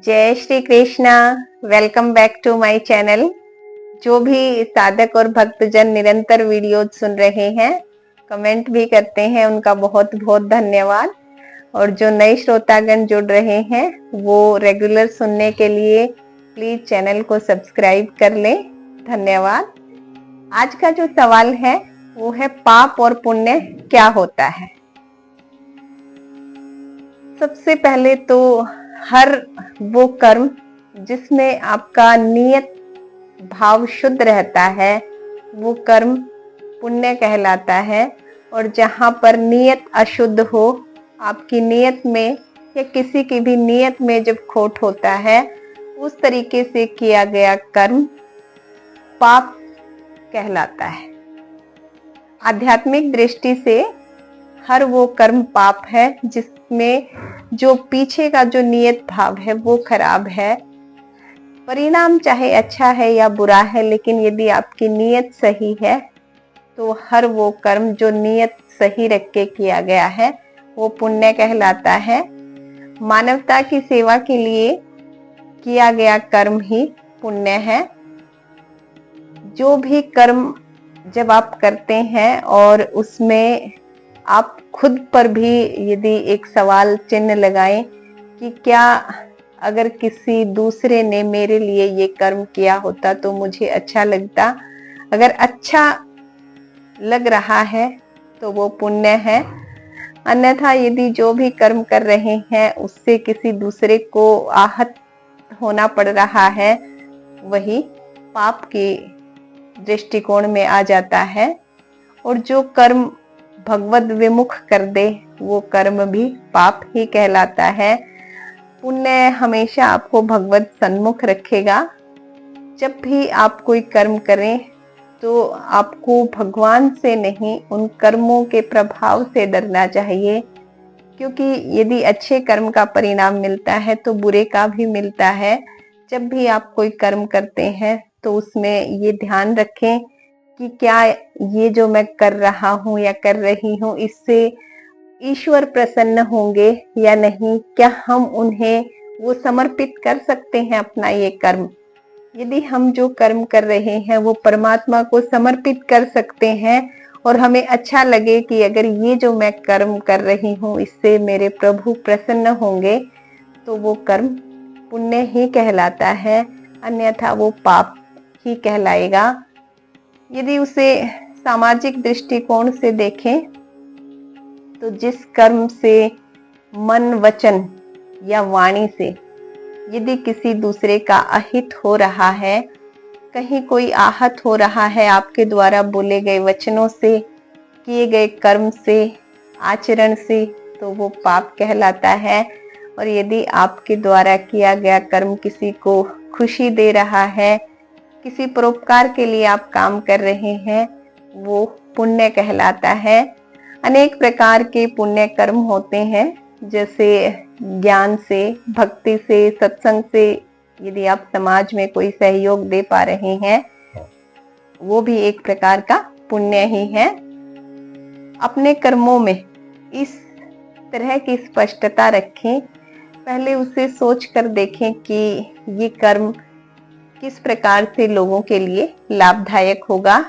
जय Shri Krishna. Welcome back to my channel. जो भी साधक और भक्तजन निरंतर वीडियो सुन रहे हैं, कमेंट भी करते हैं, उनका बहुत बहुत धन्यवाद। और जो नए श्रोतागण जुड़ रहे हैं वो रेगुलर सुनने के लिए प्लीज चैनल को सब्सक्राइब कर लें। धन्यवाद। आज का जो सवाल है वो है पाप और पुण्य क्या होता है। सबसे पहले तो हर वो कर्म जिसमें आपका नियत भाव शुद्ध रहता है वो कर्म पुण्य कहलाता है। और जहाँ पर नियत अशुद्ध हो, आपकी नियत में या किसी की भी नियत में जब खोट होता है, उस तरीके से किया गया कर्म पाप कहलाता है। आध्यात्मिक दृष्टि से हर वो कर्म पाप है जिसमें जो पीछे का जो नियत भाव है वो खराब है। परिणाम चाहे अच्छा है या बुरा है, लेकिन यदि आपकी नियत सही है तो हर वो कर्म जो नियत सही रख के किया गया है वो पुण्य कहलाता है। मानवता की सेवा के लिए किया गया कर्म ही पुण्य है। जो भी कर्म जब आप करते हैं और उसमें आप खुद पर भी यदि एक सवाल चिन्ह लगाएं कि क्या अगर किसी दूसरे ने मेरे लिए ये कर्म किया होता तो मुझे अच्छा लगता, अगर अच्छा लग रहा है तो वो पुण्य है। अन्यथा यदि जो भी कर्म कर रहे हैं उससे किसी दूसरे को आहत होना पड़ रहा है, वही पाप के दृष्टिकोण में आ जाता है। और जो कर्म भगवद विमुख कर दे वो कर्म भी पाप ही कहलाता है। पुण्य हमेशा आपको भगवत सन्मुख रखेगा। जब भी आप कोई कर्म करें तो आपको भगवान से नहीं, उन कर्मों के प्रभाव से डरना चाहिए। क्योंकि यदि अच्छे कर्म का परिणाम मिलता है तो बुरे का भी मिलता है। जब भी आप कोई कर्म करते हैं तो उसमें ये ध्यान रखें कि क्या ये जो मैं कर रहा हूँ या कर रही हूँ इससे ईश्वर प्रसन्न होंगे या नहीं, क्या हम उन्हें वो समर्पित कर सकते हैं अपना ये कर्म। यदि हम जो कर्म कर रहे हैं वो परमात्मा को समर्पित कर सकते हैं और हमें अच्छा लगे कि अगर ये जो मैं कर्म कर रही हूँ इससे मेरे प्रभु प्रसन्न होंगे, तो वो कर्म पुण्य ही कहलाता है, अन्यथा वो पाप ही कहलाएगा। यदि उसे सामाजिक दृष्टिकोण से देखें तो जिस कर्म से मन, वचन या वाणी से यदि किसी दूसरे का अहित हो रहा है, कहीं कोई आहत हो रहा है आपके द्वारा बोले गए वचनों से, किए गए कर्म से, आचरण से, तो वो पाप कहलाता है। और यदि आपके द्वारा किया गया कर्म किसी को खुशी दे रहा है, किसी परोपकार के लिए आप काम कर रहे हैं, वो पुण्य कहलाता है। अनेक प्रकार के पुण्य कर्म होते हैं, जैसे ज्ञान से, भक्ति से, सत्संग से यदि आप समाज में कोई सहयोग दे पा रहे हैं, वो भी एक प्रकार का पुण्य ही है। अपने कर्मों में इस तरह की स्पष्टता रखें, पहले उसे सोच कर देखें कि ये कर्म किस प्रकार से लोगों के लिए लाभदायक होगा।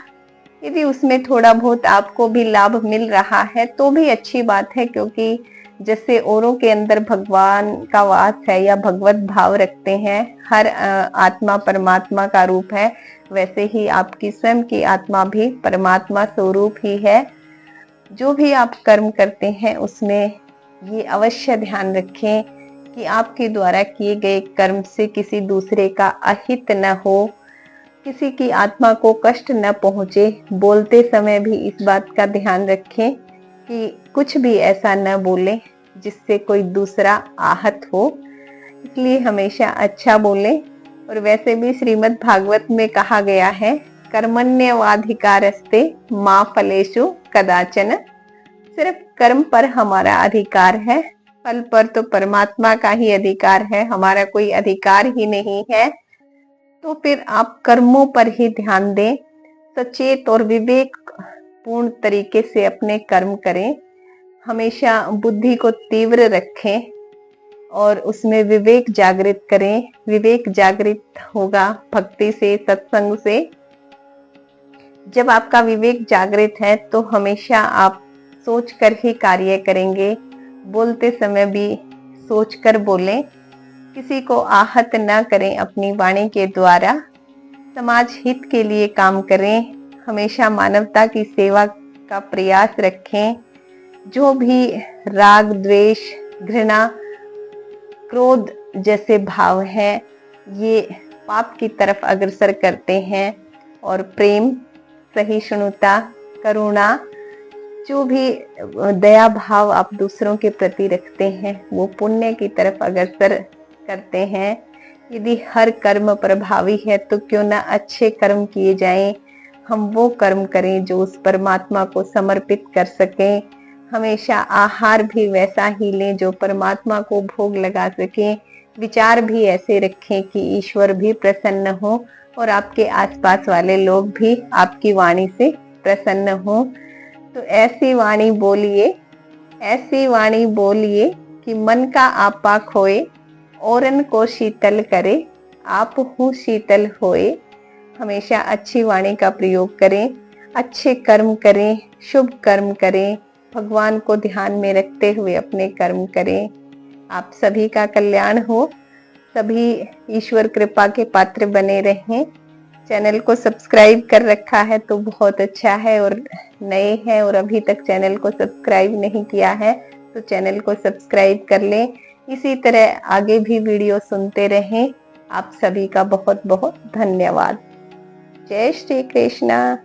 यदि उसमें थोड़ा बहुत आपको भी लाभ मिल रहा है तो भी अच्छी बात है, क्योंकि जैसे औरों के अंदर भगवान का वास है या भगवत भाव रखते हैं, हर आत्मा परमात्मा का रूप है, वैसे ही आपकी स्वयं की आत्मा भी परमात्मा स्वरूप ही है। जो भी आप कर्म करते हैं उसमें ये अवश्य ध्यान रखें कि आपके द्वारा किए गए कर्म से किसी दूसरे का अहित न हो, किसी की आत्मा को कष्ट न पहुंचे। बोलते समय भी इस बात का ध्यान रखें कि कुछ भी ऐसा न बोले जिससे कोई दूसरा आहत हो, इसलिए हमेशा अच्छा बोलें। और वैसे भी श्रीमद् भागवत में कहा गया है, कर्मण्यवाधिकारस्ते मा फलेषु कदाचन। सिर्फ कर्म पर हमारा अधिकार है, फल पर तो परमात्मा का ही अधिकार है, हमारा कोई अधिकार ही नहीं है। तो फिर आप कर्मों पर ही ध्यान दें, सचेत और विवेक पूर्ण तरीके से अपने कर्म करें, हमेशा बुद्धि को तीव्र रखें और उसमें विवेक जागृत करें। विवेक जागृत होगा भक्ति से, सत्संग से। जब आपका विवेक जागृत है तो हमेशा आप सोचकर ही कार्य करेंगे। बोलते समय भी सोचकर बोलें। किसी को आहत न करें अपनी वाणी के द्वारा। समाज हित के लिए काम करें। हमेशा मानवता की सेवा का प्रयास रखें। जो भी राग, द्वेष, घृणा, क्रोध जैसे भाव हैं, ये पाप की तरफ अग्रसर करते हैं। और प्रेम, सहिष्णुता, करुणा, जो भी दया भाव आप दूसरों के प्रति रखते हैं, वो पुण्य की तरफ अग्रसर करते हैं। यदि हर कर्म प्रभावी है तो क्यों ना अच्छे कर्म किए जाएं। हम वो कर्म करें जो उस परमात्मा को समर्पित कर सकें। हमेशा आहार भी वैसा ही लें जो परमात्मा को भोग लगा सकें। विचार भी ऐसे रखें कि ईश्वर भी प्रसन्न हो और आपके आसपास वाले लोग भी आपकी वाणी से प्रसन्न हो। तो ऐसी वाणी बोलिए, ऐसी वाणी बोलिए कि मन का आपा खोए, औरन को शीतल करे, आप हूँ शीतल होए। हमेशा अच्छी वाणी का प्रयोग करें, अच्छे कर्म करें, शुभ कर्म करें, भगवान को ध्यान में रखते हुए अपने कर्म करें। आप सभी का कल्याण हो, सभी ईश्वर कृपा के पात्र बने रहें। चैनल को सब्सक्राइब कर रखा है तो बहुत अच्छा है, और नए हैं और अभी तक चैनल को सब्सक्राइब नहीं किया है तो चैनल को सब्सक्राइब कर लें। इसी तरह आगे भी वीडियो सुनते रहें। आप सभी का बहुत बहुत धन्यवाद। जय श्री कृष्णा।